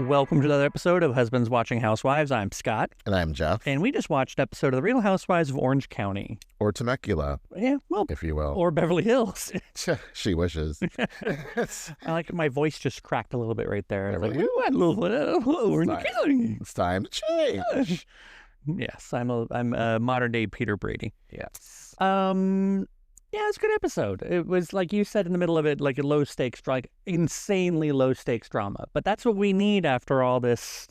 Welcome to another episode of Husbands Watching Housewives. I'm Scott. And I'm Jeff. And we just watched an episode of The Real Housewives of Orange County. Or Temecula. Yeah, well, if you will. Or Beverly Hills. She wishes. I like my voice just cracked a little bit right there. Beverly Like, ooh, I love Orange County. It's time to change. Yes, I'm a modern day Peter Brady. Yes. Yeah, it was a good episode. It was, like you said in the middle of it, like a low-stakes, like insanely low-stakes drama. But that's what we need after all this,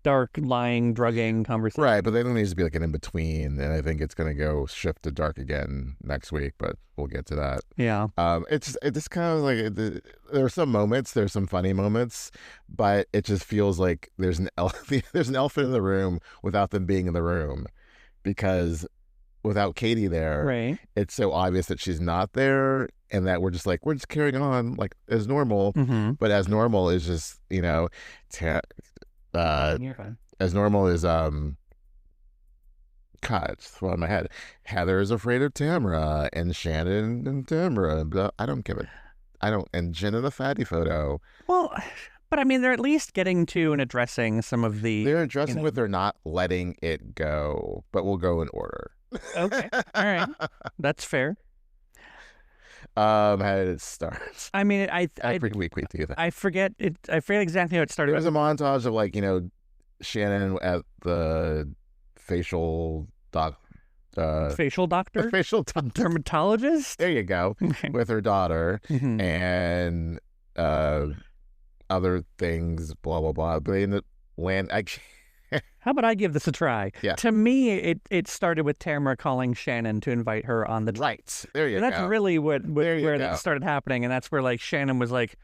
dark, lying, drugging conversation. Right, but there needs to be like an in-between, and I think it's going to go shift to dark again next week, but we'll get to that. Yeah. It's just kind of like, there are some moments, there's some funny moments, but it just feels like there's an elephant in the room without them being in the room, because without Katie there, right, it's so obvious that she's not there, and that we're just carrying on like as normal. Mm-hmm. But as normal is just, You're fine. As normal is God, it's thrown in my head. Heather is afraid of Tamra, and Shannon and Tamra. Blah, I don't give it. And Jenn in the fatty photo. Well, but I mean, they're at least getting to and addressing some of the. They're addressing what they're not letting it go, but we'll go in order. Okay. All right. That's fair. How did it start? I mean, Every week we do that. I forget it. I forget exactly how it started. There's a montage of Shannon at the facial facial doctor, facial dermatologist. There you go, with her daughter, mm-hmm. and other things, blah blah blah. But in the land, how about I give this a try? Yeah. To me, it started with Tamra calling Shannon to invite her on the trip. Right. There you and go. That's really where that started happening, and that's where Shannon was like.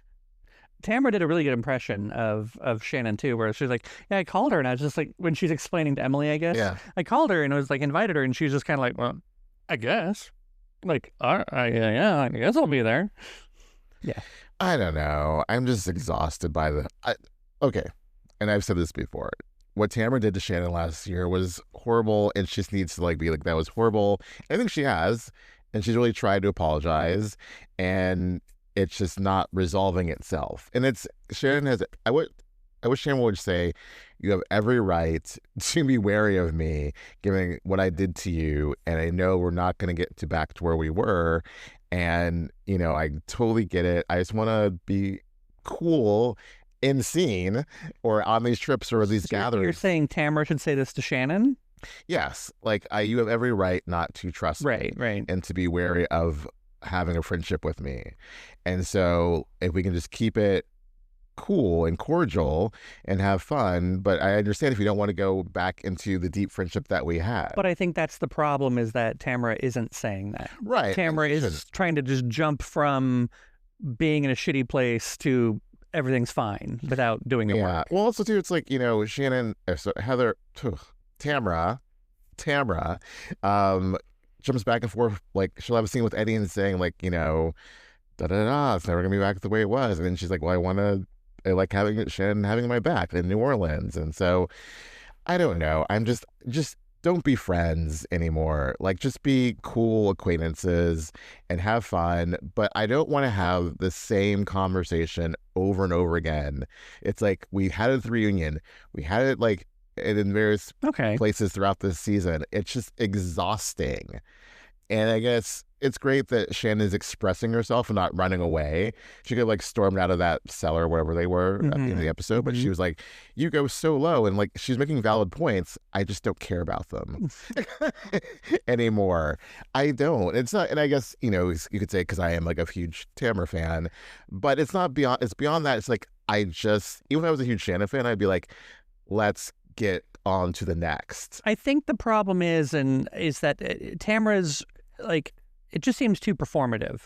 Tamra did a really good impression of Shannon too, where she's like, "Yeah, I called her," and I was just like, when she's explaining to Emily, I guess, yeah, I called her and I was like, invited her, and she was just kind of like, "Well, I guess, yeah, I guess I'll be there." Yeah, I don't know. I'm just exhausted by okay, and I've said this before. What Tamra did to Shannon last year was horrible, and she just needs to be like, that was horrible. I think she has, and she's really tried to apologize, and it's just not resolving itself. And Shannon has, I wish Shannon would say, you have every right to be wary of me, given what I did to you, and I know we're not going to get back to where we were, and, I totally get it. I just want to be cool in scene or on these trips or these gatherings. You're saying Tamra should say this to Shannon? Yes. You have every right not to trust me. Right. And to be wary of having a friendship with me. And so if we can just keep it cool and cordial and have fun, but I understand if you don't want to go back into the deep friendship that we had. But I think that's the problem, is that Tamra isn't saying that. Right. Tamra is trying to just jump from being in a shitty place to everything's fine without doing the work. Well, also too, it's Shannon, Heather, Tamra, jumps back and forth. She'll have a scene with Eddie and saying da-da-da, it's never gonna be back the way it was. And then she's like, well, I like having Shannon having my back in New Orleans. And so I don't know. I'm just don't be friends anymore. Just be cool acquaintances and have fun. But I don't want to have the same conversation over and over again. It's we had it at the reunion. We had it in various places throughout this season. It's just exhausting. And I guess it's great that Shannon is expressing herself and not running away. She could have stormed out of that cellar wherever they were at the end of the episode, but she was like, you go so low, and she's making valid points. I just don't care about them anymore. I don't. It's not, and I guess, you could say because I am a huge Tamra fan, but it's not beyond, it's beyond that. It's even if I was a huge Shannon fan, I'd be like, let's get on to the next. I think the problem is that Tamra's it just seems too performative.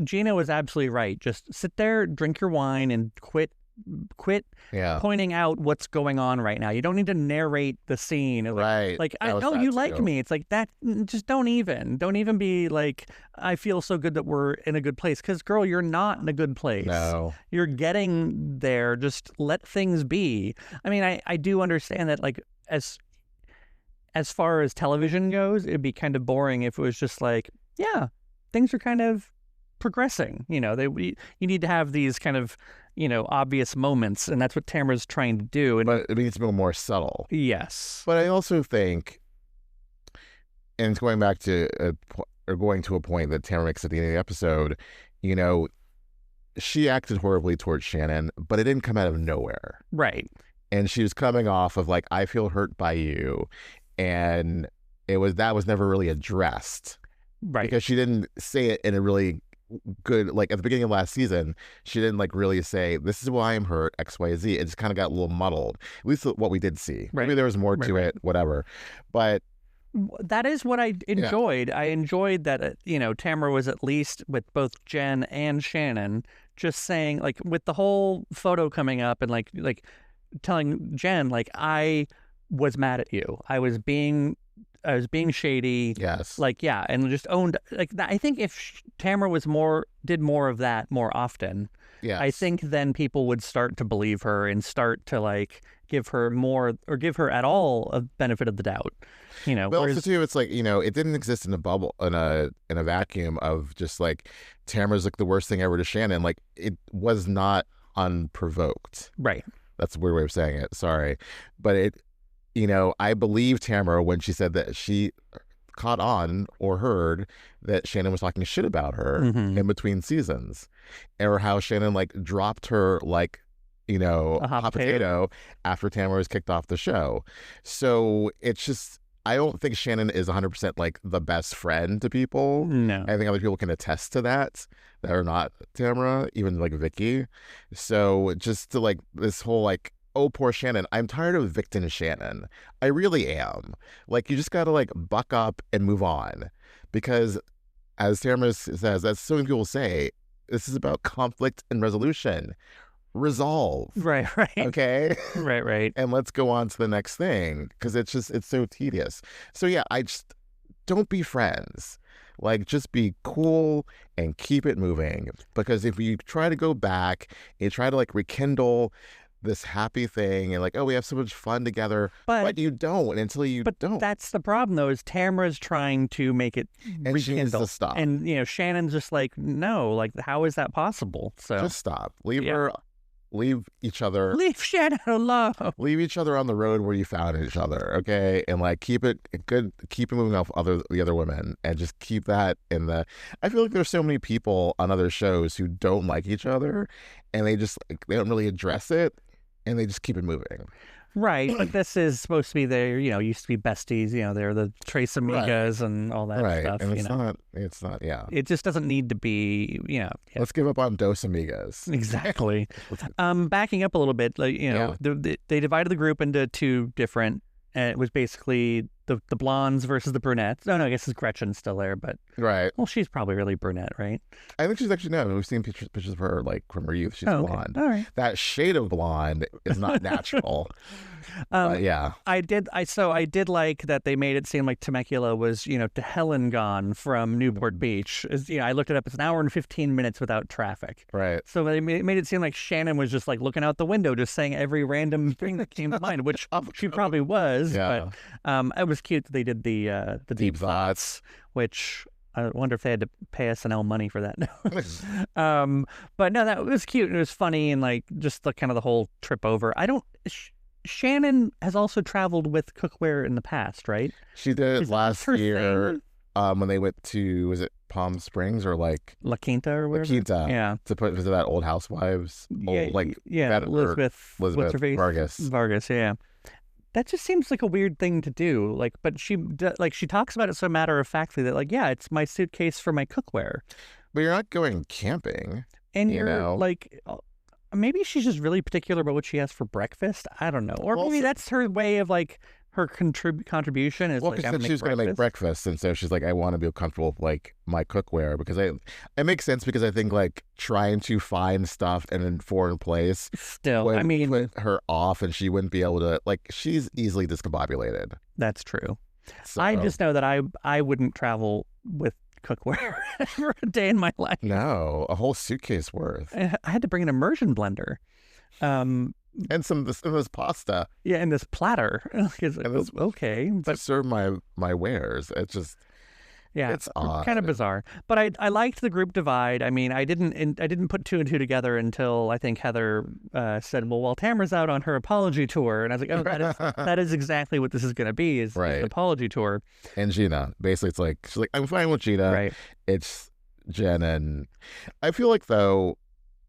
Gina was absolutely right. Just sit there, drink your wine, and quit pointing out what's going on right now. You don't need to narrate the scene. Right. I know you like me. It's that. Just don't even be I feel so good that we're in a good place. Because girl, you're not in a good place. No. You're getting there. Just let things be. I mean, I do understand that as far as television goes, it'd be kind of boring if it was just yeah, things are kind of progressing. You know, you need to have these kind of, you know, obvious moments, and that's what Tamra's trying to do. And but it needs to be more subtle. yes, But I also think, and it's going back to going to a point that Tamra makes at the end of the episode, you know, she acted horribly towards Shannon, but it didn't come out of nowhere. right. And she was coming off of like, I feel hurt by you, and that was never really addressed, Right. because she didn't say it in a really good, like at the beginning of last season, she didn't like really say, this is why I'm hurt, XYZ. It just kind of got a little muddled, at least what we did see. Right. Maybe there was more to it, whatever. But that is what I enjoyed. Yeah. I enjoyed that, you know, Tamra was at least with both Jenn and Shannon just saying, like, with the whole photo coming up and like telling Jenn, like, I was mad at you. I was being shady. Yes. Like, yeah, and just owned, like, I think if Tamra did more of that more often, yes, I think then people would start to believe her and start to like give her more, or give her at all a benefit of the doubt. You know, but also too, it's like, you know, it didn't exist in a bubble, in a vacuum of just like Tamra's like the worst thing ever to Shannon. Like, it was not unprovoked. Right. That's a weird way of saying it. Sorry. But it, you know, I believe Tamra when she said that she caught on or heard that Shannon was talking shit about her in between seasons, or how Shannon like dropped her like, you know, a hot potato after Tamra was kicked off the show. So it's just, I don't think Shannon is 100% like the best friend to people. No. I think other people can attest to that are not Tamra, even like Vicky. So just to like this whole like, oh, poor Shannon. I'm tired of victim Shannon. I really am. Like, you just got to like buck up and move on. Because as Tamra says, as so many people say, this is about conflict and resolution. Resolve. Right. Okay? Right. And let's go on to the next thing, because it's so tedious. So yeah, I just, don't be friends. Like, just be cool and keep it moving. Because if you try to go back, you try to like rekindle this happy thing and like, oh, we have so much fun together, but you don't until you don't. That's the problem, though, is Tamra's trying to make it and rekindle. She needs to stop. And, you know, Shannon's just like, no, like, how is that possible? So just stop. Leave each other. Leave Shannon alone. Leave each other on the road where you found each other, okay? And like keep it good. Keep it moving off the other women, and just keep that in the. I feel like there's so many people on other shows who don't like each other, and they don't really address it, and they just keep it moving. Right, but this is supposed to be their, you know, used to be besties, you know, they're the Trace Amigas and all that stuff. And it's not, yeah. It just doesn't need to be, you know. Yeah. Let's give up on Dos Amigas. Exactly. Backing up a little bit, like, you know, they divided the group into two different, and it was basically the blondes versus the brunettes. No, I guess it's Gretchen still there, but right. Well, she's probably really brunette, right? I think she's actually no. We've seen pictures of her like from her youth. She's blonde. All right. That shade of blonde is not natural. Yeah. I did like that they made it seem like Temecula was, you know, to hell and gone from Newport Beach. You know, I looked it up. It's an hour and 15 minutes without traffic. Right. So they made it seem like Shannon was just like looking out the window, just saying every random thing that came to mind, which she probably was. Yeah. But it was cute that they did the deep thoughts, which I wonder if they had to pay SNL money for that. But no, that was cute and it was funny, and like just the kind of the whole trip over. Shannon has also traveled with cookware in the past, right? She did last year when they went to, was it Palm Springs or like La Quinta or whatever? La Quinta. Yeah. To visit that old Housewives. Elizabeth Vargas, yeah. That just seems like a weird thing to do. Like, but she talks about it so matter-of-factly that like, yeah, it's my suitcase for my cookware. But you're not going camping. And you're like... Maybe she's just really particular about what she has for breakfast. I don't know. Or maybe that's her way of like her contribution is like, because she's going to make breakfast. And so she's like, I want to be comfortable with like my cookware, because it makes sense, because I think like trying to find stuff in a foreign place still, would put her off, and she wouldn't be able to, like, she's easily discombobulated. That's true. So, I just know that I wouldn't travel with cookware for a day in my life. No, a whole suitcase worth. I had to bring an immersion blender. And some of this pasta. Yeah, and this platter. Okay, to serve my wares. It's just, Yeah, It's odd. kind of bizarre. But I liked the group divide. I mean, I didn't put two and two together until I think Heather said, well, Tamra's out on her apology tour, and I was like, oh, that is exactly what this is going to be, is an apology tour. And Gina, basically, it's like she's like, I'm fine with Gina. Right. It's Jenn, and I feel like though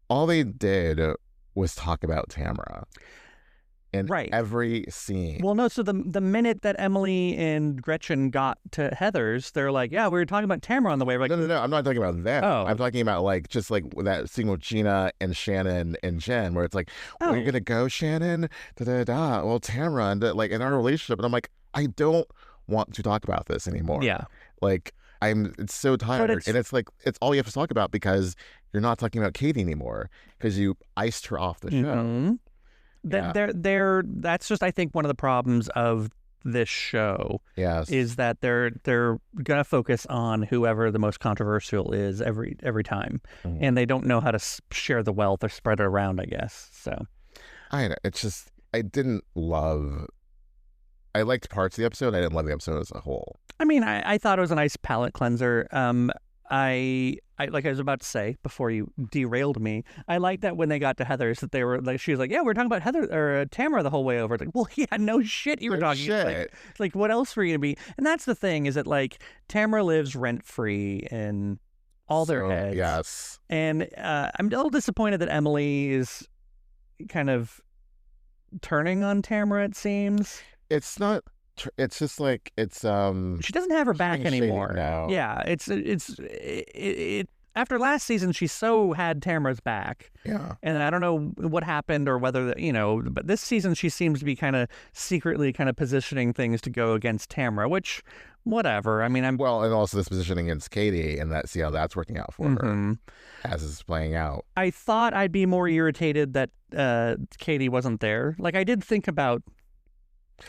all they did was talk about Tamra. In every scene. Well, no, so the minute that Emily and Gretchen got to Heather's, they're like, yeah, we were talking about Tamra on the way. We're like, no, I'm not talking about that. Oh. I'm talking about like just like that scene with Gina and Shannon and Jenn, where it's like, where are you gonna go, Shannon? Well, Tamra, and like in our relationship, and I'm like, I don't want to talk about this anymore. Yeah. Like it's so tired, and it's like it's all you have to talk about because you're not talking about Katie anymore because you iced her off the show. Mm-hmm. That's just, I think, one of the problems of this show. Yes. Is that they're gonna focus on whoever the most controversial is every time, and they don't know how to share the wealth or spread it around, I guess. So I know, it's just I liked parts of the episode. I didn't love the episode as a whole. I mean, I thought it was a nice palate cleanser. I like I was about to say before you derailed me, I like that when they got to Heather's that they were like, she was like, yeah, we're talking about Heather or Tamra the whole way over. It's like, well, yeah, no shit, you were talking. Like, what else were you gonna be? And that's the thing, is that like Tamra lives rent free in all their heads. Yes. And I'm a little disappointed that Emily is kind of turning on Tamra. It seems it's not. It's just like it's she doesn't have her back anymore. No. Yeah, it's after last season she so had Tamra's back. Yeah. And I don't know what happened or whether but this season she seems to be kind of secretly kind of positioning things to go against Tamra, which whatever. I mean, and also this positioning against Katie, and see how that's working out for her as it's playing out. I thought I'd be more irritated that Katie wasn't there. Like I did think about.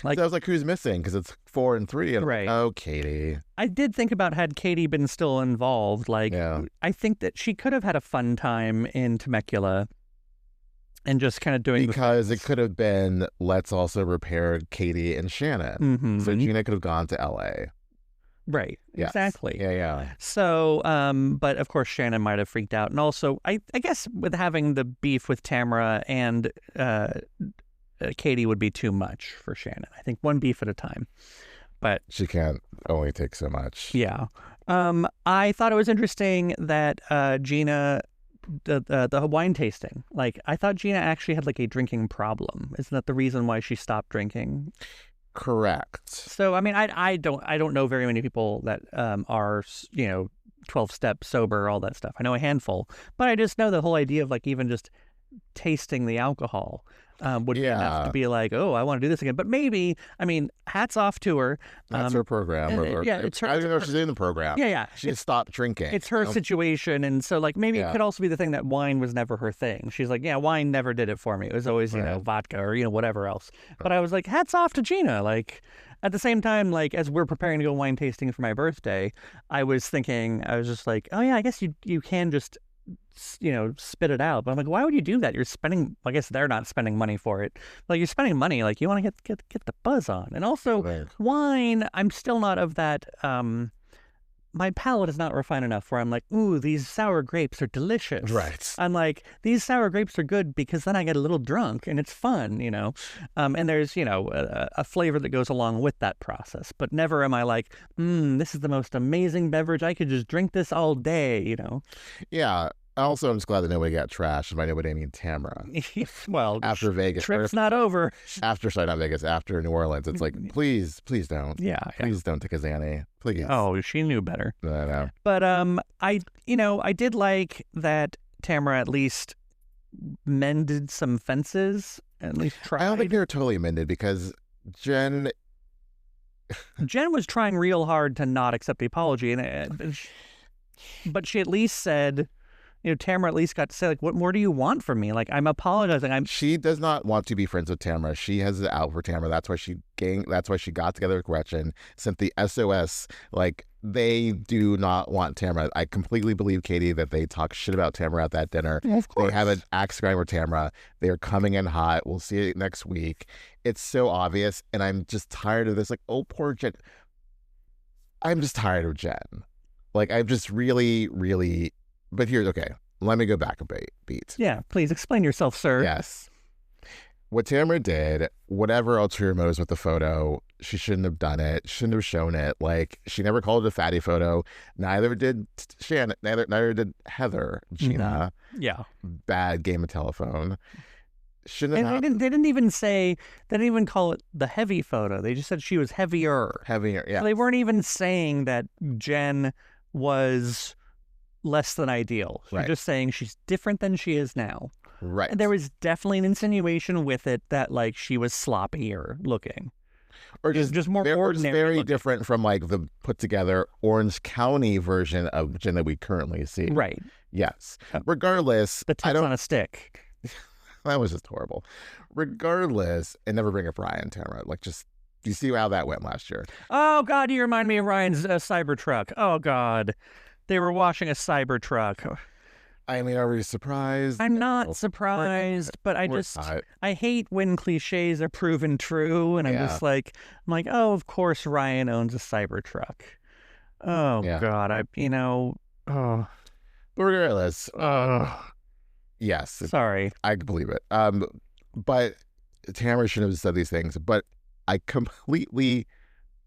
Like, so I was like, who's missing? Because it's 4 and 3. And right. Oh, Katie. I did think about had Katie been still involved. Like, I think that she could have had a fun time in Temecula and just kind of doing. Because it could have been, let's also repair Katie and Shannon. So Gina could have gone to LA. Right. Yes. Exactly. Yeah. So, but of course Shannon might have freaked out. And also, I guess with having the beef with Tamra and Katie would be too much for Shannon. I think one beef at a time, but she can't only take so much. Yeah. I thought it was interesting that Gina, the wine tasting, like I thought Gina actually had like a drinking problem. Isn't that the reason why she stopped drinking? Correct. So I mean, I don't know very many people that are 12-step sober, all that stuff. I know a handful, but I just know the whole idea of like even just tasting the alcohol would be enough to be like, oh, I want to do this again. But maybe, I mean, hats off to her. That's her program. It's her. I don't know if she's in the program. Yeah. She just stopped drinking. It's her situation. And so, like, maybe it could also be the thing that wine was never her thing. She's like, yeah, wine never did it for me. It was always, vodka or, whatever else. But I was like, hats off to Gina. Like, at the same time, like, as we're preparing to go wine tasting for my birthday, I was just like, oh, yeah, I guess you can just spit it out. But I'm like, why would you do that? You're spending, I guess they're not spending money for it. Like, you're spending money, like you want to get the buzz on. And also wine, I'm still not of that my palate is not refined enough where I'm like, ooh, these sour grapes are delicious. Right. I'm like, these sour grapes are good because then I get a little drunk and it's fun, and there's, a flavor that goes along with that process. But never am I like, this is the most amazing beverage. I could just drink this all day, Yeah. Also, I'm just glad that nobody got trashed, and by nobody I mean Tamra. Well, after Vegas, trip's not over. After Vegas, after New Orleans, it's like, please don't. Yeah. Please don't take a Xanny. Please. Oh, she knew better. I know. But I did like that Tamra at least mended some fences. At least tried. I don't think they were totally mended because Jenn was trying real hard to not accept the apology, but she at least said. Tamra at least got to say, like, what more do you want from me? Like, I'm apologizing. She does not want to be friends with Tamra. She has it out for Tamra. That's why she got together with Gretchen, sent the SOS. Like, they do not want Tamra. I completely believe, Katie, that they talk shit about Tamra at that dinner. Yeah, of course. They have an axe to grind with Tamra. They are coming in hot. We'll see it next week. It's so obvious, and I'm just tired of this. Like, oh, poor Jen. I'm just tired of Jenn. Like, I'm just really, really. But here's okay. Let me go back a beat. Yeah, please explain yourself, sir. Yes. What Tamra did, whatever ulterior motives with the photo, she shouldn't have done it. Shouldn't have shown it. Like, she never called it a fatty photo. Neither did Shannon. Neither did Heather. Gina. Yeah. Bad game of telephone. Shouldn't have. They didn't even say. They didn't even call it the heavy photo. They just said she was heavier. Heavier. Yeah. So they weren't even saying that Jenn was less than ideal. They're just saying she's different than she is now. Right. And there was definitely an insinuation with it that like she was sloppier looking. Or just more ordinary. Very looking. Different from like the put together Orange County version of Jenn that we currently see. Right. Yes. Regardless. The tits on a stick. That was just horrible. Regardless, and never bring up Ryan, Tamra. Like, just, you see how that went last year. Oh, God, you remind me of Ryan's Cybertruck. Oh, God. They were washing a Cybertruck. I mean, are we surprised? I'm not surprised, but I hate when cliches are proven true, and I'm just like, oh, of course Ryan owns a Cybertruck. Oh, God, oh. But regardless, yes. Sorry. I can believe it. But Tamra shouldn't have said these things, but I completely,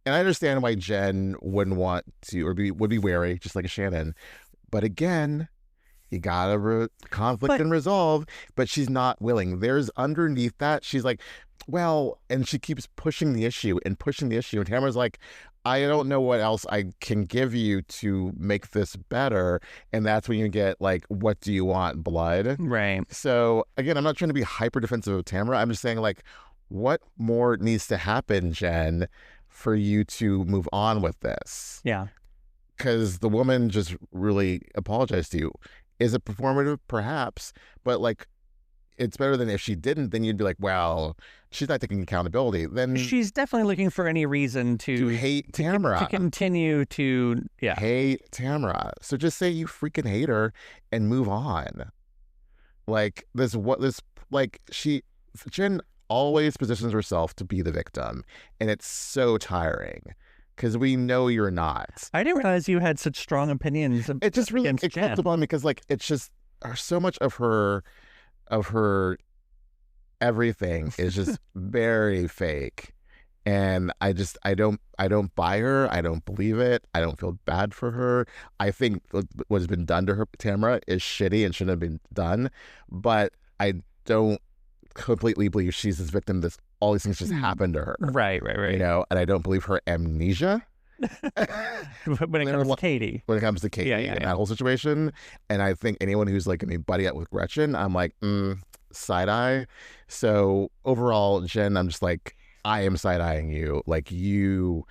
and I understand why Jenn wouldn't want to, or would be wary, just like a Shannon. But again, you gotta conflict and resolve, but she's not willing. There's underneath that, she's like, well, and she keeps pushing the issue. And Tamara's like, I don't know what else I can give you to make this better. And that's when you get like, what do you want, blood? Right. So again, I'm not trying to be hyper defensive of Tamra. I'm just saying like, what more needs to happen, Jenn, for you to move on with this? Yeah. Because the woman just really apologized to you. Is it performative? Perhaps. But like, it's better than if she didn't, then you'd be like, well, she's not taking accountability. Then she's definitely looking for any reason to hate Tamra. To continue to hate Tamra. So just say you freaking hate her and move on. Like Jenn always positions herself to be the victim, and it's so tiring. Because we know you're not. I didn't realize you had such strong opinions. It just really comes upon me because like it's just so much of her everything is just very fake, and I don't buy her. I don't believe it. I don't feel bad for her. I think what has been done to her, Tamra, is shitty and shouldn't have been done, but I don't completely believe she's this victim. All these things just happened to her. Right. You know, and I don't believe her amnesia. when it comes to Katie. When it comes to Katie and that whole situation. And I think anyone who's like, buddy up with Gretchen, I'm like, side eye. So overall, Jenn, I'm just like, I am side eyeing you. Like, you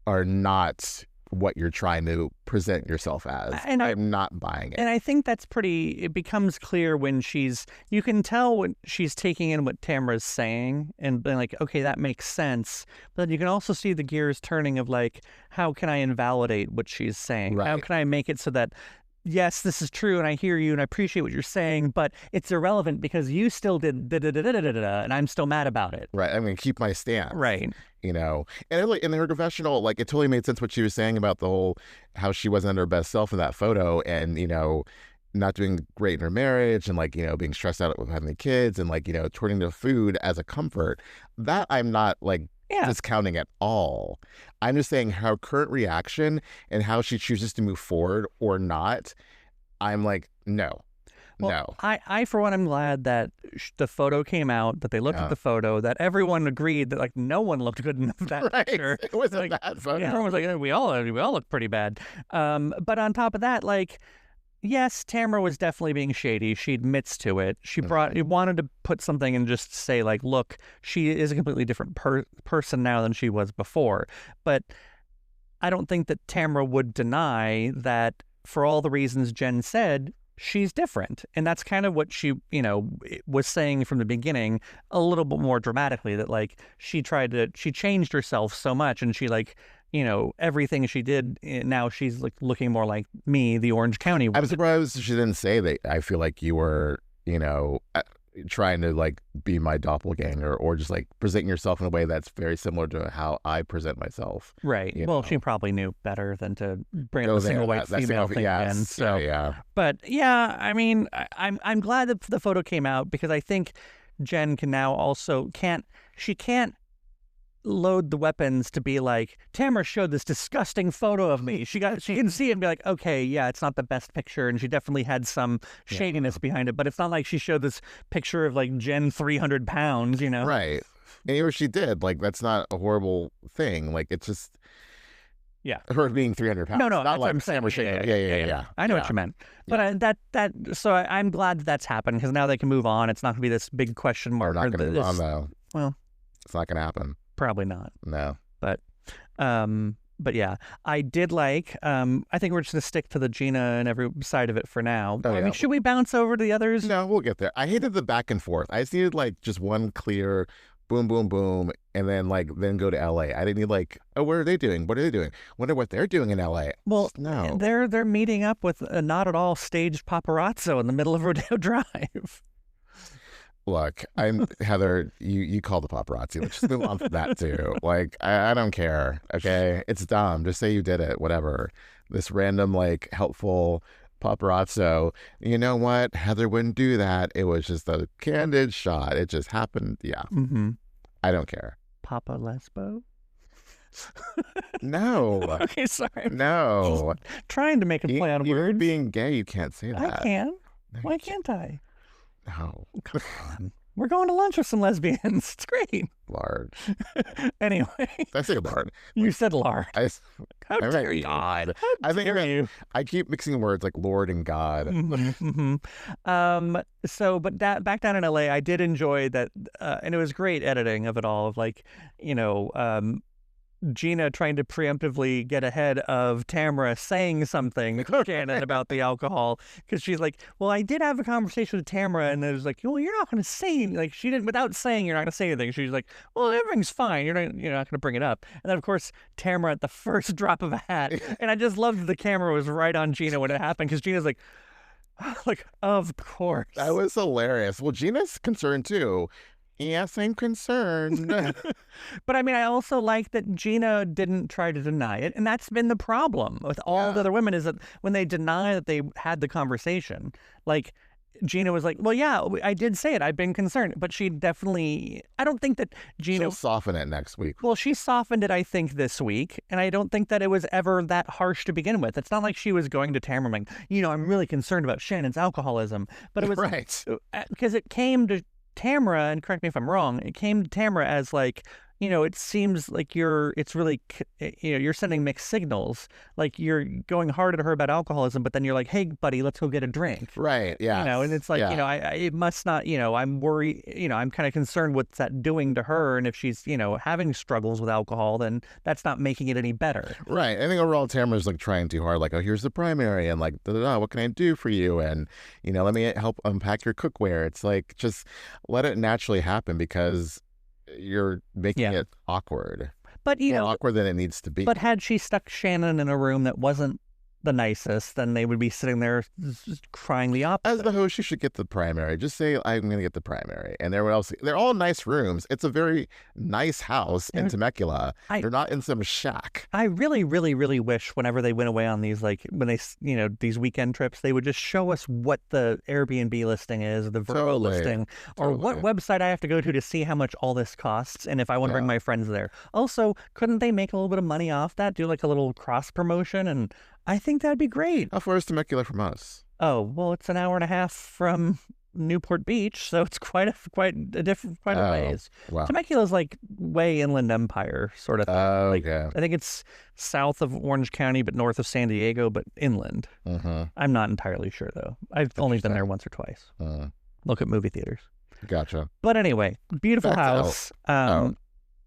are not what you're trying to present yourself as. And I'm not buying it. And I think it becomes clear when you can tell when she's taking in what Tamra's saying and being like, okay, that makes sense. But you can also see the gears turning of like, how can I invalidate what she's saying? Right. How can I make it so that, yes, this is true, and I hear you, and I appreciate what you're saying, but it's irrelevant because you still did da-da-da-da-da-da, and I'm still mad about it. Right. I'm going to keep my stance. Right. You know, and in her confessional, like, it totally made sense what she was saying about the whole, how she wasn't her best self in that photo, and, not doing great in her marriage, and like, being stressed out with having the kids, and like, turning to food as a comfort. That I'm not like discounting at all. I'm just saying her current reaction and how she chooses to move forward or not. I'm like, no. I for one, am glad that the photo came out, that they looked at the photo, that everyone agreed that like no one looked good enough that picture. It was a bad photo. Yeah, everyone was like, we all look pretty bad. But on top of that, like, yes, Tamra was definitely being shady. She admits to it. She wanted to put something and just say like, look, she is a completely different person now than she was before. But I don't think that Tamra would deny that for all the reasons Jenn said, she's different. And that's kind of what she, was saying from the beginning, a little bit more dramatically, that like she changed herself so much, and she like, everything she did, now she's like looking more like me, the Orange County woman. I'm surprised she didn't say that. I feel like you were, trying to like be my doppelganger or just like present yourself in a way that's very similar to how I present myself. Right. Well, she probably knew better than to bring up a single white female thing again. So, yeah. But yeah, I mean, I'm glad that the photo came out because I think Jenn can now also can't load the weapons to be like, Tamra showed this disgusting photo of me. She can see it and be like, okay, yeah, it's not the best picture, and she definitely had some shadiness behind it, but it's not like she showed this picture of like Jenn 300 pounds, you know? Right. And even if she did, like, that's not a horrible thing. Like, it's just her being 300 pounds. No, not that's like what I'm saying. Yeah. I know what you meant. But so I'm glad that's happened because now they can move on. It's not going to be this big question mark. We're not going to move on, though. Well, it's not going to happen. Probably not. No. But yeah, I did like, I think we're just going to stick to the Gina and every side of it for now. I mean, should we bounce over to the others? No, we'll get there. I hated the back and forth. I just needed like just one clear boom, boom, boom, and then go to LA. I didn't need like, oh, what are they doing? What are they doing? Wonder what they're doing in LA. Well, no. They're meeting up with a not at all staged paparazzo in the middle of Rodeo Drive. Look, I'm Heather. You call the paparazzi. Let's just move on from that too. Like, I don't care. Okay, it's dumb. Just say you did it. Whatever. This random like helpful paparazzo. You know what? Heather wouldn't do that. It was just a candid shot. It just happened. Yeah. Mm-hmm. I don't care. Papa Lesbo. No. Okay, sorry. No. Just trying to make a play on words. Being gay, you can't say that. I can. No, why can't I? No. Come on. We're going to lunch with some lesbians. It's great. Lard. Anyway. I say lard. You said lard. How dare you? God. How dare you? I keep mixing words like Lord and God. Mm-hmm. So, but back down in LA, I did enjoy that, and it was great editing of it all. Of like, Gina trying to preemptively get ahead of Tamra saying something to Shannon about the alcohol, because she's like, well, I did have a conversation with Tamra, and it was like, well, you're not going to say, like, she didn't, without saying you're not going to say anything. She's like, well, everything's fine. You're not going to bring it up. And then, of course, Tamra at the first drop of a hat. And I just loved the camera was right on Gina when it happened, because Gina's like, of course. That was hilarious. Well, Gina's concerned too. Yes, I'm concerned. But I mean, I also like that Gina didn't try to deny it. And that's been the problem with all the other women, is that when they deny that they had the conversation, like Gina was like, well, yeah, I did say it. I've been concerned. But she definitely, I don't think that Gina... She'll soften it next week. Well, she softened it, I think, this week. And I don't think that it was ever that harsh to begin with. It's not like she was going to Tamra like, I'm really concerned about Shannon's alcoholism. But it was... Right. Because it came to Tamra, and correct me if I'm wrong, it came to Tamra as like, it seems like you're sending mixed signals. Like you're going hard at her about alcoholism, but then you're like, hey, buddy, let's go get a drink. Right. Yeah. And it's like, it must not, I'm worried, I'm kind of concerned what's that doing to her. And if she's, having struggles with alcohol, then that's not making it any better. Right. I think overall Tamra's like trying too hard. Like, oh, here's the primary, and like, what can I do for you? And, let me help unpack your cookware. It's like, just let it naturally happen, because you're making it awkward. But more awkward than it needs to be. But had she stuck Shannon in a room that wasn't the nicest, then they would be sitting there just crying the opposite. As the host, you should get the primary. Just say, I'm going to get the primary. And everyone else, they're all nice rooms. It's a very nice house in Temecula. They're not in some shack. I really, really, really wish whenever they went away on these, like when they, these weekend trips, they would just show us what the Airbnb listing is, the Vrbo listing, or what website I have to go to see how much all this costs, and if I want to bring my friends there. Also, couldn't they make a little bit of money off that? Do like a little cross promotion, and I think that'd be great. How far is Temecula from us? Oh, well, it's an hour and a half from Newport Beach, so it's quite a ways. Wow. Temecula's like way inland empire sort of thing. Okay. I think it's south of Orange County, but north of San Diego, but inland. Mm-hmm. I'm not entirely sure, though. I've only been there once or twice. Look at movie theaters. Gotcha. But anyway, beautiful house. Yeah.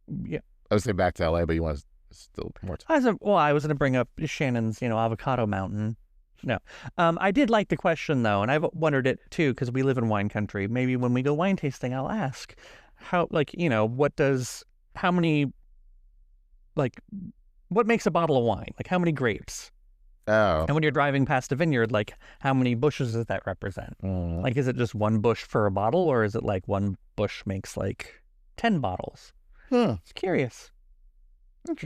I would say back to LA, but you want to still more time. I was going to bring up Shannon's, Avocado Mountain. No. I did like the question, though, and I've wondered it, too, because we live in wine country. Maybe when we go wine tasting, I'll ask how, what makes a bottle of wine? Like, how many grapes? Oh. And when you're driving past a vineyard, like, how many bushes does that represent? Like, is it just one bush for a bottle, or is it like one bush makes like 10 bottles? It's curious.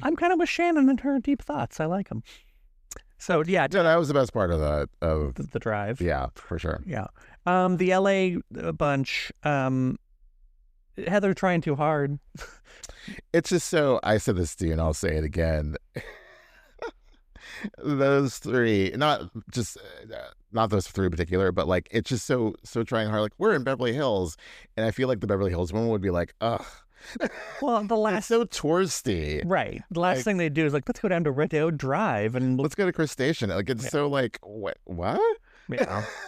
I'm kind of with Shannon and her deep thoughts. I like them. So yeah, that was the best part of that of the drive. Yeah, for sure. Yeah. The LA bunch. Heather trying too hard. It's just so. I said this to you, and I'll say it again. Those three, not those three in particular, but like it's just so trying hard. Like, we're in Beverly Hills, and I feel like the Beverly Hills woman would be like, ugh. Well, the last it's so touristy, right? The last thing they do is like, let's go down to Rodeo Drive and let's go to Chris Station. Like, it's so like, what?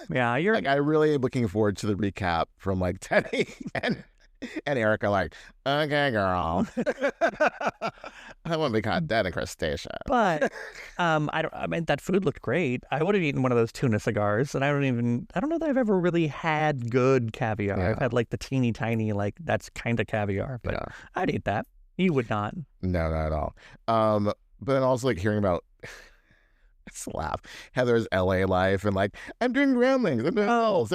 Yeah. You're like, I really am looking forward to the recap from like Teddy and Erica. Like, okay, girl, I won't be caught dead in Chris Station. But I mean, that food looked great. I would have eaten one of those tuna cigars, and I don't know that I've ever really had good caviar. I've had like the teeny tiny, like, that's kind of caviar, but I'd eat that. You would not. No, not at all. But then also like hearing about slap Heather's LA life, and like, I'm doing groundlings, I'm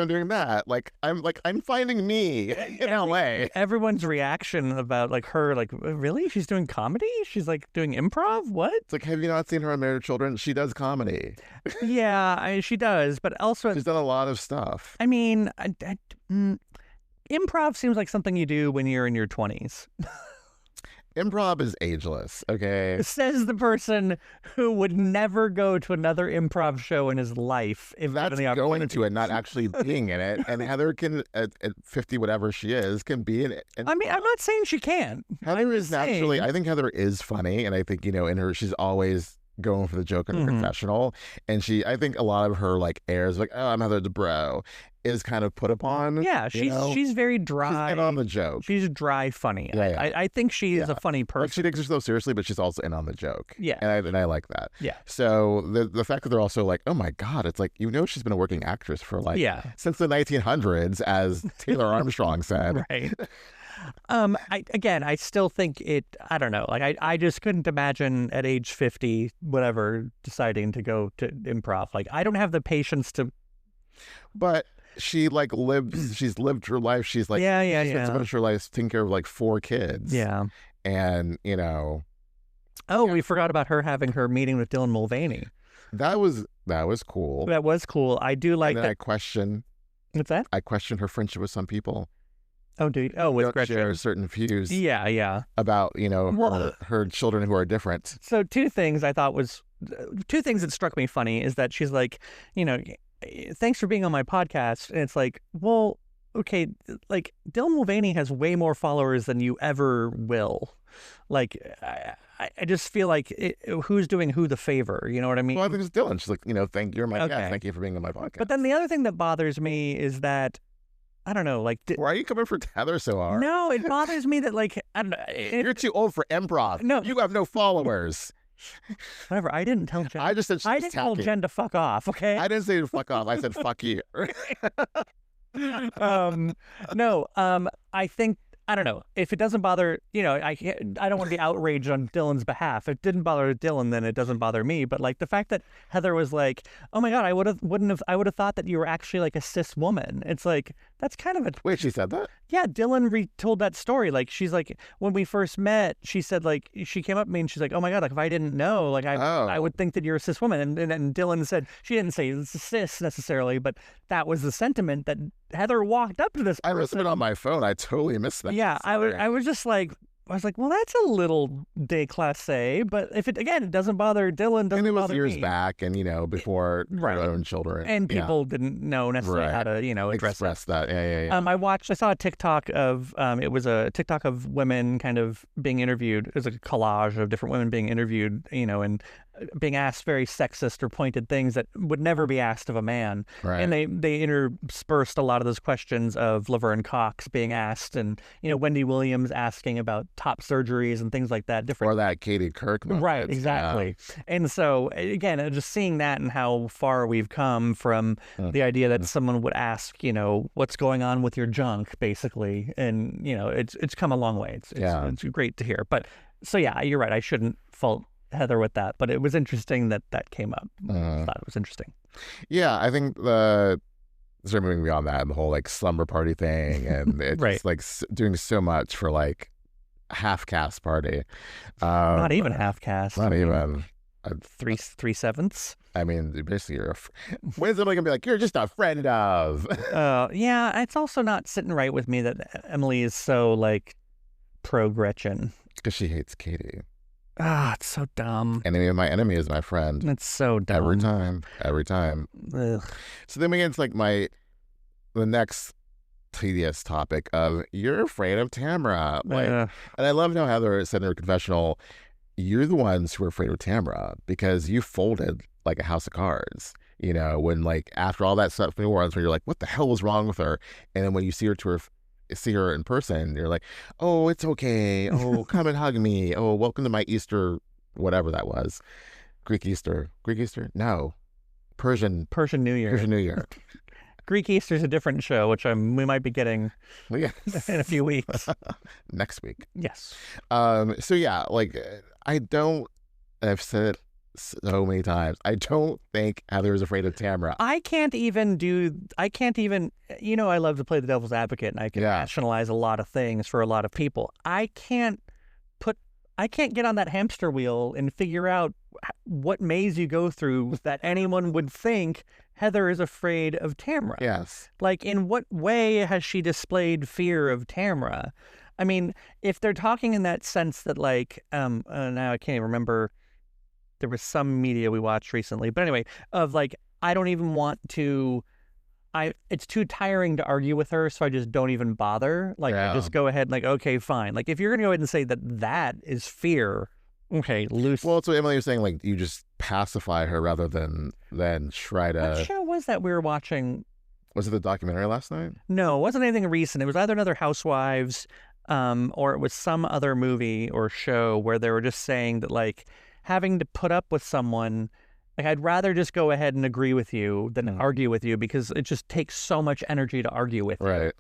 doing that. Like, I'm finding me in LA. Everyone's reaction about like her, like, really? She's doing comedy? She's like doing improv? What? It's like, have you not seen her on Married with Children? She does comedy. Yeah, she does, but also she's done a lot of stuff. I mean, improv seems like something you do when you're in your 20s. Improv is ageless, okay? Says the person who would never go to another improv show in his life. If that's going to it, not actually being in it. And Heather can, at 50, whatever she is, can be in it. And I mean, I'm not saying she can't. Heather is naturally, I think Heather is funny. And I think, in her, she's always going for the joke in her confessional. And I think a lot of her, like, airs, like, oh, I'm Heather Dubrow, is kind of put upon. Yeah, she's very dry. She's in on the joke. She's dry funny. Yeah. I think she is a funny person. Like, she takes herself seriously, but she's also in on the joke. Yeah. And I like that. Yeah. So the fact that they're also like, oh my God, it's like, she's been a working actress for like since the 1900s, as Taylor Armstrong said. Right. I still think I don't know. Like, I just couldn't imagine at age 50, whatever, deciding to go to improv. Like, I don't have the patience to. But she like she's lived her life. She's like, she spent so much of her life taking care of like 4 kids. Yeah. And, we forgot about her having her meeting with Dylan Mulvaney. That was cool. That was cool. I do like that. I question. What's that? I question her friendship with some people. Oh, dude. Oh, with Gretchen. Share certain views. Yeah. About, her children who are different. So two things that struck me funny is that she's like, thanks for being on my podcast. And it's like, well, okay, like, Dylan Mulvaney has way more followers than you ever will. Like, I just feel like who's doing who the favor? You know what I mean? Well, I think it's Dylan. She's like, you're my guest. Thank you for being on my podcast. But then the other thing that bothers me is that, I don't know, like... Why are you coming for Heather so hard? No, it bothers me that, like, I don't know. You're too old for improv. No. You have no followers. Whatever. I didn't tell Jenn. I just said I didn't tell Jenn to fuck off, okay? I didn't say to fuck off. I said fuck you. I think, I don't know, if it doesn't bother, I don't want to be outraged on Dylan's behalf. If it didn't bother Dylan, then it doesn't bother me. But like the fact that Heather was like, oh my God, I would have thought that you were actually like a cis woman. It's like, that's kind of a... Wait, she said that? Yeah, Dylan retold that story. Like, she's like, when we first met, she said, like, she came up to me and she's like, oh my God, like, if I didn't know, like, I would think that you're a cis woman. And Dylan said, she didn't say cis necessarily, but that was the sentiment that Heather walked up to this person. I must have been on my phone. I totally missed that. Yeah, I was just like, well, that's a little déclassé, but if it doesn't bother Dylan, doesn't bother me. And it was years back, and before her own children, and people didn't know necessarily how to express that. Yeah. I saw a TikTok of it was a TikTok of women kind of being interviewed. It was a collage of different women being interviewed, and being asked very sexist or pointed things that would never be asked of a man. Right. And they interspersed a lot of those questions of Laverne Cox being asked, and Wendy Williams asking about top surgeries and things like that. Or that Katie Couric moment. Right, exactly. Yeah. And so, again, just seeing that and how far we've come from the idea that someone would ask, what's going on with your junk, basically. And, it's come a long way. It's great to hear. But, so yeah, you're right. I shouldn't fault Heather with that, but it was interesting that came up. I thought it was interesting. Yeah, I think sort of moving beyond that, the whole like slumber party thing, and it's Right. like doing so much for like half cast party. Not even half cast. Not even. 3/7. I mean, basically, when's somebody gonna be like, you're just a friend of? Yeah, it's also not sitting right with me that Emily is so like pro Gretchen. Because she hates Katie. It's so dumb. Enemy of my enemy is my friend. It's so dumb. Every time. Ugh. So then we get into like the next tedious topic of you're afraid of Tamra. And I love how Heather said in her confessional, you're the ones who are afraid of Tamra because you folded like a house of cards. You know, when like after all that stuff in New Orleans, where you're like, what the hell was wrong with her? And then when you see her in person, you're like, oh, it's okay. Oh, come and hug me. Oh, welcome to my Easter, whatever that was. Greek Easter? No. Persian New Year. Greek Easter's a different show, which we might be getting in a few weeks. Next week. Yes. So yeah, like I've said it so many times, I don't think Heather is afraid of Tamra. I can't even, I love to play the devil's advocate, and I can rationalize a lot of things for a lot of people. I can't get on that hamster wheel and figure out what maze you go through that anyone would think Heather is afraid of Tamra. Yes. Like, in what way has she displayed fear of Tamra? I mean, if they're talking in that sense that, like, now I can't even remember, there was some media we watched recently, but anyway, of like, I don't even want to, it's too tiring to argue with her, so I just don't even bother. Like, I just go ahead and like, okay, fine. Like, if you're going to go ahead and say that is fear, okay, loose. Well, it's what Emily was saying, like, you just pacify her rather than try to... What show was that we were watching? Was it the documentary last night? No, it wasn't anything recent. It was either another Housewives, or it was some other movie or show where they were just saying that, like, having to put up with someone, like, I'd rather just go ahead and agree with you than argue with you, because it just takes so much energy to argue with you. Right.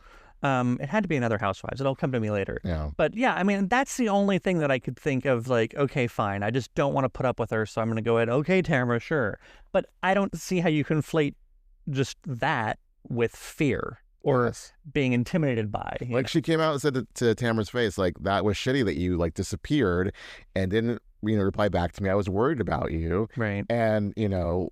It had to be another Housewives. It'll come to me later. Yeah. But yeah, I mean, that's the only thing that I could think of, like, okay, fine. I just don't want to put up with her, so I'm going to go ahead. Okay, Tamra, sure. But I don't see how you conflate just that with fear or being intimidated by. Like, she came out and said to Tamra's face, like, that was shitty that you, like, disappeared and didn't, reply back to me. I was worried about you. Right. And,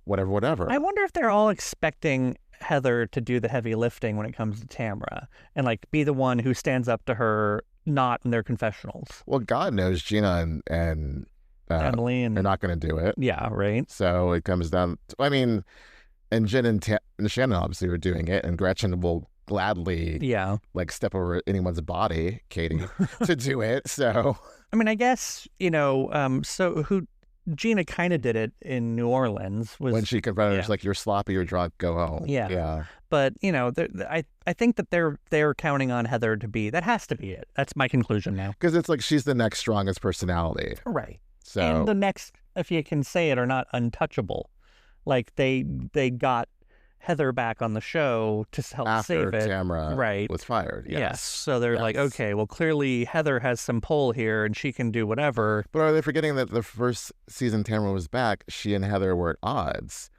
whatever. I wonder if they're all expecting Heather to do the heavy lifting when it comes to Tamra and, like, be the one who stands up to her, not in their confessionals. Well, God knows Gina and Emily and they're not going to do it. Yeah, right. So it comes down to, I mean, and Jenn and Shannon obviously are doing it, and Gretchen will gladly like step over anyone's body, Katie, to do it. So I mean, I guess, Gina kind of did it in New Orleans. Was, when she confronted her, she's like, you're sloppy, you're drunk, go home. Yeah. But, I think that they're counting on Heather to be, that has to be it. That's my conclusion now. Because it's like she's the next strongest personality. Right. So, and the next, if you can say it, are not untouchable. Like, they got Heather back on the show to help save it. After Tamra was fired. Yes. So they're like, okay, well, clearly Heather has some pull here and she can do whatever. But are they forgetting that the first season Tamra was back, she and Heather were at odds?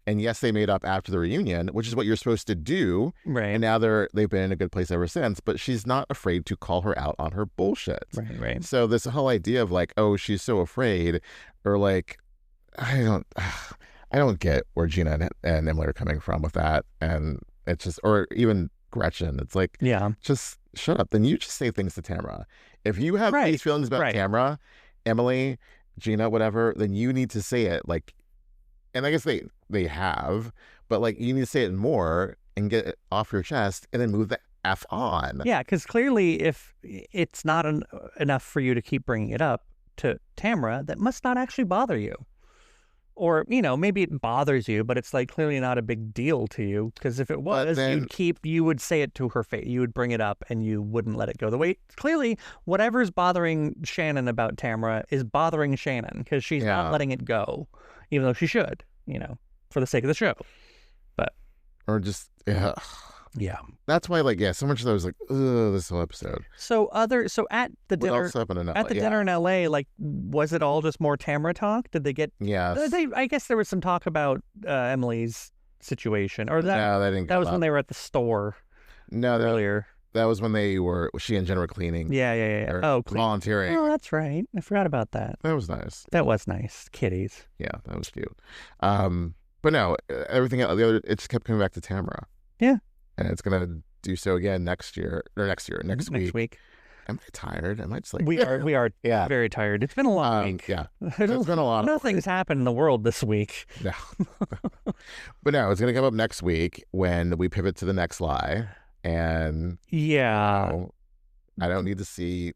And yes, they made up after the reunion, which is what you're supposed to do. Right. And now they've been in a good place ever since. But she's not afraid to call her out on her bullshit. Right. So this whole idea of like, oh, she's so afraid, or like, I don't get where Gina and Emily are coming from with that. And it's just, or even Gretchen, it's like, just shut up. Then you just say things to Tamra. If you have these feelings about Tamra, Emily, Gina, whatever, then you need to say it. Like, and I guess they have, but like, you need to say it more and get it off your chest and then move the F on. Yeah, because clearly if it's not enough for you to keep bringing it up to Tamra, that must not actually bother you. Or, maybe it bothers you, but it's like clearly not a big deal to you. Because if it was, you would say it to her face. You would bring it up and you wouldn't let it go. The way, clearly, whatever's bothering Shannon about Tamra is bothering Shannon because she's not letting it go, even though she should, for the sake of the show. But. Or just, Yeah. That's why, like, so much of that was like, ugh, this whole episode. So at the What dinner else happened in LA? at the dinner in LA, like, was it all just more Tamra talk? Did they get? Yes. I guess there was some talk about Emily's situation, or that No, they didn't. that was when they were at the store. No, earlier. That was when she and Jen were cleaning. Yeah. Oh, volunteering. Oh, that's right. I forgot about that. That was nice. That was nice. Kitties. Yeah, that was cute. But no, everything else, it just kept coming back to Tamra. Yeah. And it's gonna do so again next week. Am I tired? Am I just like we are yeah. very tired. It's been a long week. Yeah. It's been a lot. Nothing's happened in the world this week. No. But no, it's gonna come up next week when we pivot to the next lie. And yeah, I don't need to see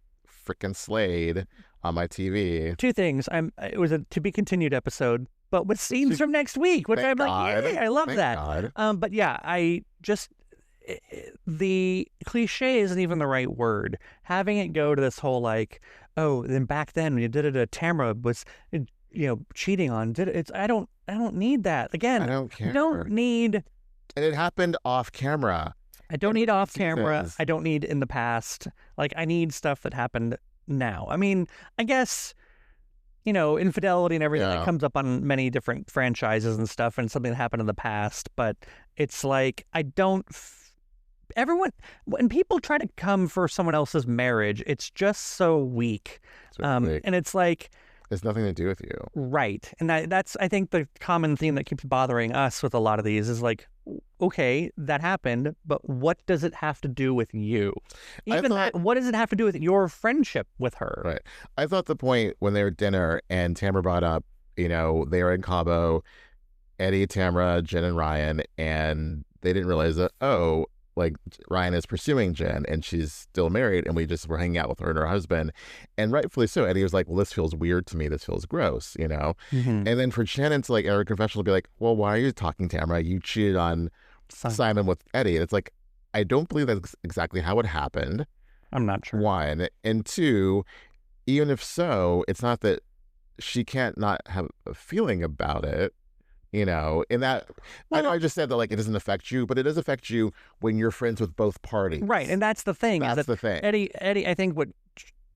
frickin' Slade on my TV. Two things. It was a to be continued episode, but with scenes from next week, which I'm like, yay, I love that. God. But yeah, the cliche isn't even the right word. Having it go to this whole like, oh, then back then when you did it, Tamra was, cheating on. I don't need that. Again, I don't care. Don't need. And it happened off camera. I don't need off camera. I don't need in the past. Like, I need stuff that happened now. I mean, I guess, infidelity and everything that comes up on many different franchises and stuff, and something that happened in the past. But it's like, when people try to come for someone else's marriage, it's just so weak. And it's like, it's nothing to do with you. Right. And that's, I think, the common theme that keeps bothering us with a lot of these is like, okay, that happened, but what does it have to do with you? What does it have to do with your friendship with her? Right. I thought the point when they were at dinner and Tamra brought up, they were in Cabo, Eddie, Tamra, Jen, and Ryan, and they didn't realize that, like Ryan is pursuing Jen and she's still married and we just were hanging out with her and her husband. And rightfully so. Eddie was like, well, this feels weird to me. This feels gross, Mm-hmm. And then for Shannon to like in her confessional be like, well, why are you talking, Tamra? You cheated on Simon with Eddie. And it's like, I don't believe that's exactly how it happened. I'm not sure. One. And two, even if so, it's not that she can't not have a feeling about it. In that, I know I just said that like it doesn't affect you, but it does affect you when you're friends with both parties. Right, and that's the thing. That's the thing. Eddie, I think what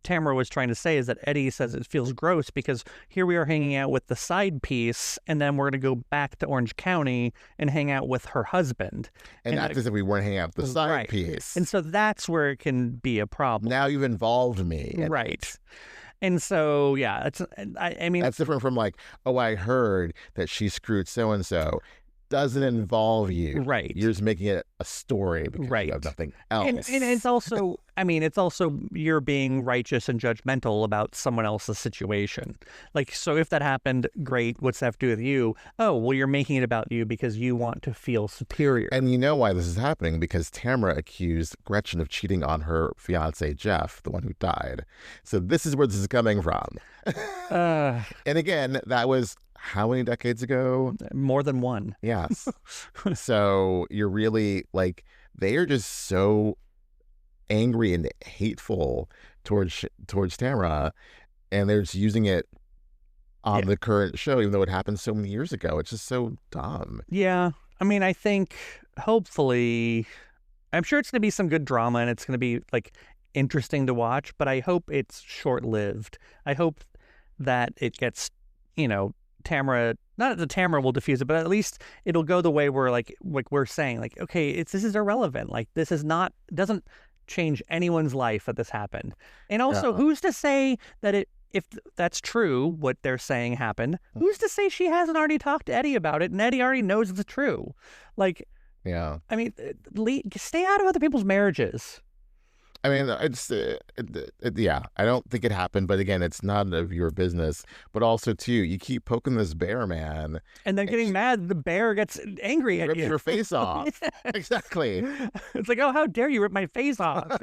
Tamra was trying to say is that Eddie says it feels gross because here we are hanging out with the side piece, and then we're going to go back to Orange County and hang out with her husband. And that's as if we weren't hanging out with the side piece. And so that's where it can be a problem. Now you've involved me. Right. And so, yeah, I mean... That's different from like, oh, I heard that she screwed so-and-so. Doesn't involve you. Right. You're just making it a story because you have nothing else. And it's also, it's also you're being righteous and judgmental about someone else's situation. Like, so if that happened, great. What's that have to do with you? Oh, well, you're making it about you because you want to feel superior. And you know why this is happening? Because Tamra accused Gretchen of cheating on her fiance, Jeff, the one who died. So this is where this is coming from. And again, that was... how many decades ago? More than one. Yes. So you're really like, they are just so angry and hateful towards Tamra, and they're just using it on the current show, even though it happened so many years ago. It's just so dumb. Yeah. I mean, I think hopefully, I'm sure it's going to be some good drama and it's going to be like interesting to watch, but I hope it's short-lived. I hope that it gets, Tamra, not that the Tamra will diffuse it, but at least it'll go the way where like we're saying, like, okay, this is irrelevant. Like, this is not, doesn't change anyone's life that this happened. And also, who's to say that if that's true, what they're saying happened, who's to say she hasn't already talked to Eddie about it and Eddie already knows it's true? Like, yeah. I mean, stay out of other people's marriages. I mean, yeah, I don't think it happened, but again, it's not of your business. But also, too, you keep poking this bear, man. And then getting mad, the bear gets angry at you. Rips your face off. Yeah. Exactly. It's like, oh, how dare you rip my face off?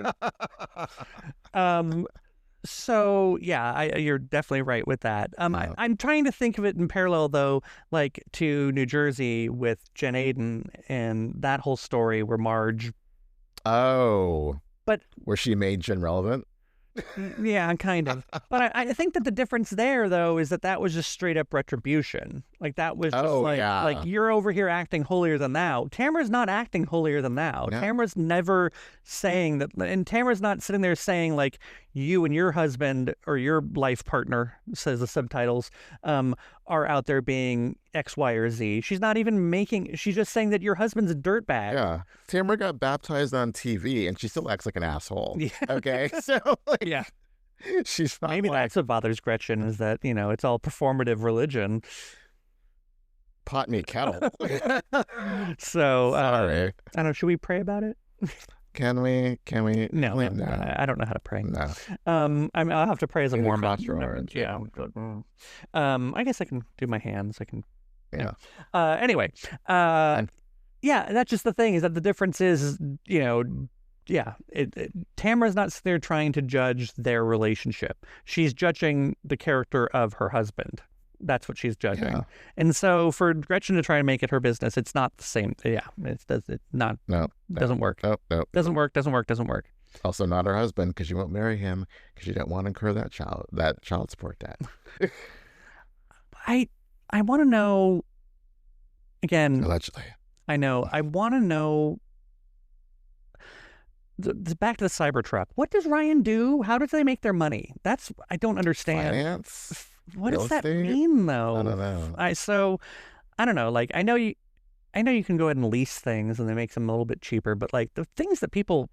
So, yeah, you're definitely right with that. I'm trying to think of it in parallel, though, like to New Jersey with Jen Aiden and that whole story where Marge... Oh... But where she made Jen relevant? Yeah, kind of. But I think that the difference there, though, is that was just straight up retribution. Like, that was just like you're over here acting holier than thou. Tamra's not acting holier than thou. No. Tamra's never saying that, and Tamra's not sitting there saying, like, you and your husband or your life partner, says the subtitles, are out there being X, Y, or Z. She's not even she's just saying that your husband's a dirtbag. Yeah. Tamra got baptized on TV and she still acts like an asshole. Yeah. Okay. So, like, yeah. She's not maybe that's what bothers Gretchen, is that, it's all performative religion. Pot me kettle. So, sorry. I don't know. Should we pray about it? Can we? No. I don't know how to pray. No. I'll have to pray as a Mormon. Yeah. I guess I can do my hands. I can. Yeah. Anyway. Yeah. That's just the thing, is that the difference is, yeah, Tamra's not there trying to judge their relationship. She's judging the character of her husband. That's what she's judging. Yeah. And so for Gretchen to try to make it her business, it's not the same. Yeah, doesn't work. No. Doesn't work. Also not her husband, because she won't marry him because she don't want to incur that child support debt. I want to know, again. Allegedly. I know. I want to know. Back to the Cybertruck. What does Ryan do? How does they make their money? I don't understand. Finance? What does that mean, though? I don't know. I don't know. Like, I know you can go ahead and lease things and they make them a little bit cheaper, but like the things that people,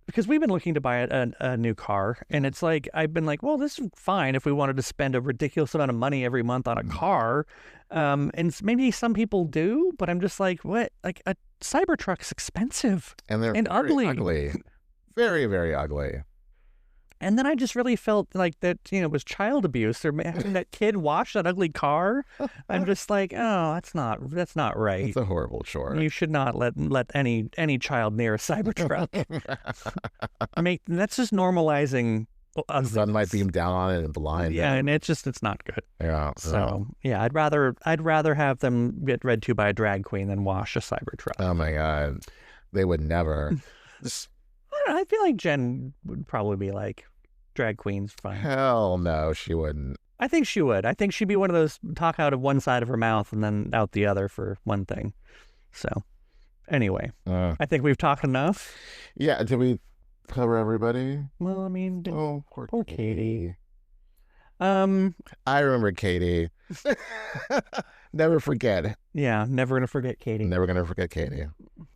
because we've been looking to buy a new car, and it's like, I've been like, well, this is fine if we wanted to spend a ridiculous amount of money every month on a car. And maybe some people do, but I'm just like, what? Like, a Cybertruck's expensive and they're ugly. Very, very ugly. And then I just really felt like that, it was child abuse. They're having that kid wash that ugly car. I'm just like, oh, that's not right. It's a horrible chore. You should not let any child near a Cybertruck. That's just normalizing. The sun might beam down on it and blind. Yeah, and it's not good. Yeah. So yeah, I'd rather have them get read to by a drag queen than wash a Cybertruck. Oh my God, they would never. I feel like Jenn would probably be like, drag queen's fine. Hell no, she wouldn't. I think she would. I think she'd be one of those talk out of one side of her mouth and then out the other for one thing. So anyway, I think we've talked enough. Yeah. Did we cover everybody? Well, I mean, poor Katie. I remember Katie. Never forget. Yeah, never gonna forget Katie. Never gonna forget Katie.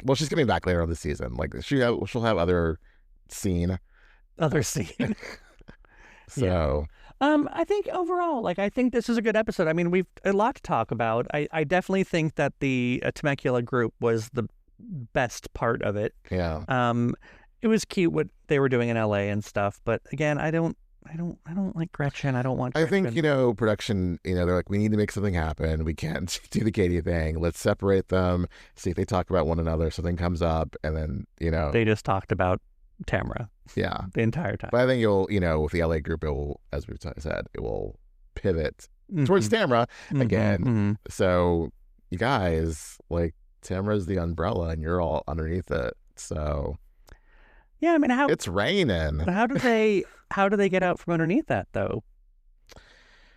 Well, she's coming back later on the season. Like she'll have other scene. So. Yeah. I think overall, like, I think this is a good episode. I mean, we've a lot to talk about. I definitely think that the Temecula group was the best part of it. Yeah. It was cute what they were doing in LA and stuff, but again, I don't like Gretchen. I don't want Gretchen. I think, production, they're like, we need to make something happen. We can't do the Katie thing. Let's separate them, see if they talk about one another. Something comes up, and then, They just talked about Tamra. Yeah. The entire time. But I think with the LA group, it will, as we said, it will pivot towards Tamra again. Mm-hmm. So, you guys, like, Tamra's the umbrella, and you're all underneath it. So... Yeah, I mean, it's raining. How do they get out from underneath that, though?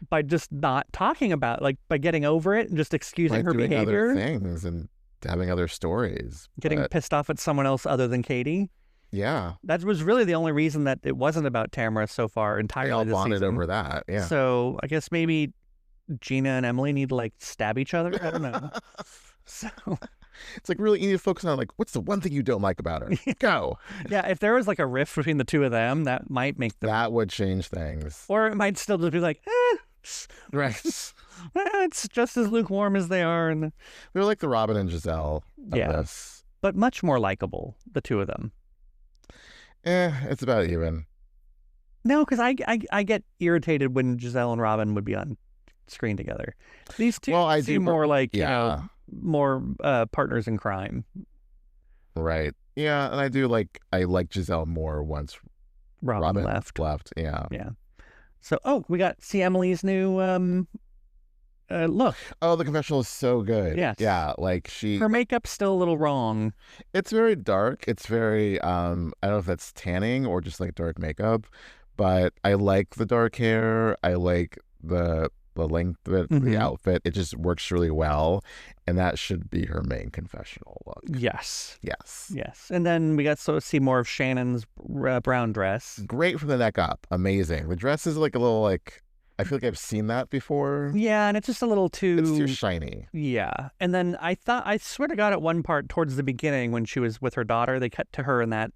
By just not talking about, like, by getting over it and just excusing her doing behavior, other things and having other stories, getting pissed off at someone else other than Katie. Yeah, that was really the only reason that it wasn't about Tamra so far entirely. They all bonded over that. Yeah. So I guess maybe Gina and Emily need to like stab each other. I don't know. So. It's like really easy to focus on, like, what's the one thing you don't like about her? Go. Yeah, if there was like a rift between the two of them, that might make them... That would change things. Or it might still just be like, right. It's just as lukewarm as they are. And they're like the Robin and Giselle of this. But much more likable, the two of them. It's about even. No, because I get irritated when Giselle and Robin would be on screen together. These two seem more like, more partners in crime. Right. Yeah, and I like Giselle more once Robin left. Yeah. So we got Emily's new look. Oh, the confessional is so good. Yes. Yeah, like her makeup's still a little wrong. It's very dark. It's very I don't know if that's tanning or just like dark makeup, But I like the dark hair. I like the length of the outfit. It just works really well. And that should be her main confessional look. Yes. Yes. Yes. And then we got to see more of Shannon's brown dress. Great from the neck up. Amazing. The dress is like a little like, I feel like I've seen that before. Yeah, and it's just a little too... It's too shiny. Yeah. And then I swear to God, at one part towards the beginning when she was with her daughter, they cut to her in that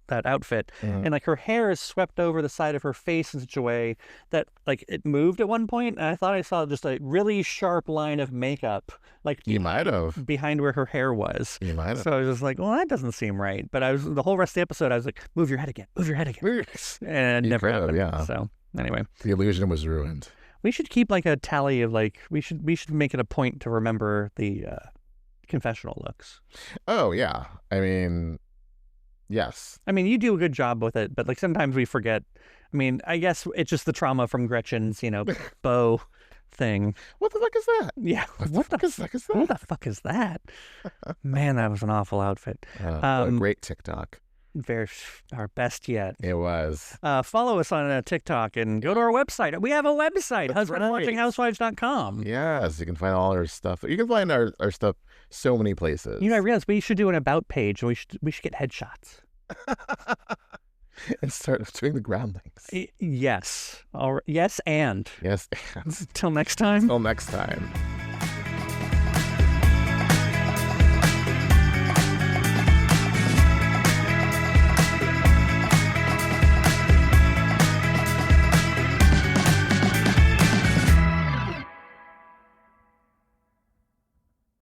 outfit. And like her hair is swept over the side of her face in such a way that like it moved at one point. And I thought I saw just a really sharp line of makeup. Like you might have. Behind where her hair was. You might have. So I was just like, well, that doesn't seem right. But the whole rest of the episode, I was like, move your head again. Move your head again. And it never happened. Yeah. So anyway, the illusion was ruined. We should keep like a tally of like we should make it a point to remember the confessional looks. Oh yeah, I mean, yes. I mean, you do a good job with it, but like sometimes we forget. I mean, I guess it's just the trauma from Gretchen's, bow thing. What the fuck is that? Yeah. What the fuck is that? What the fuck is that? Man, that was an awful outfit. A great TikTok. Our best yet. It was. Follow us on TikTok and go to our website. We have a website, husbandwatchinghousewives.com. Yes, you can find all our stuff. You can find our stuff so many places. I realized we should do an about page. We should get headshots. And start doing the groundlings. Yes. Yes, and. Yes, and. Till next time. Till next time.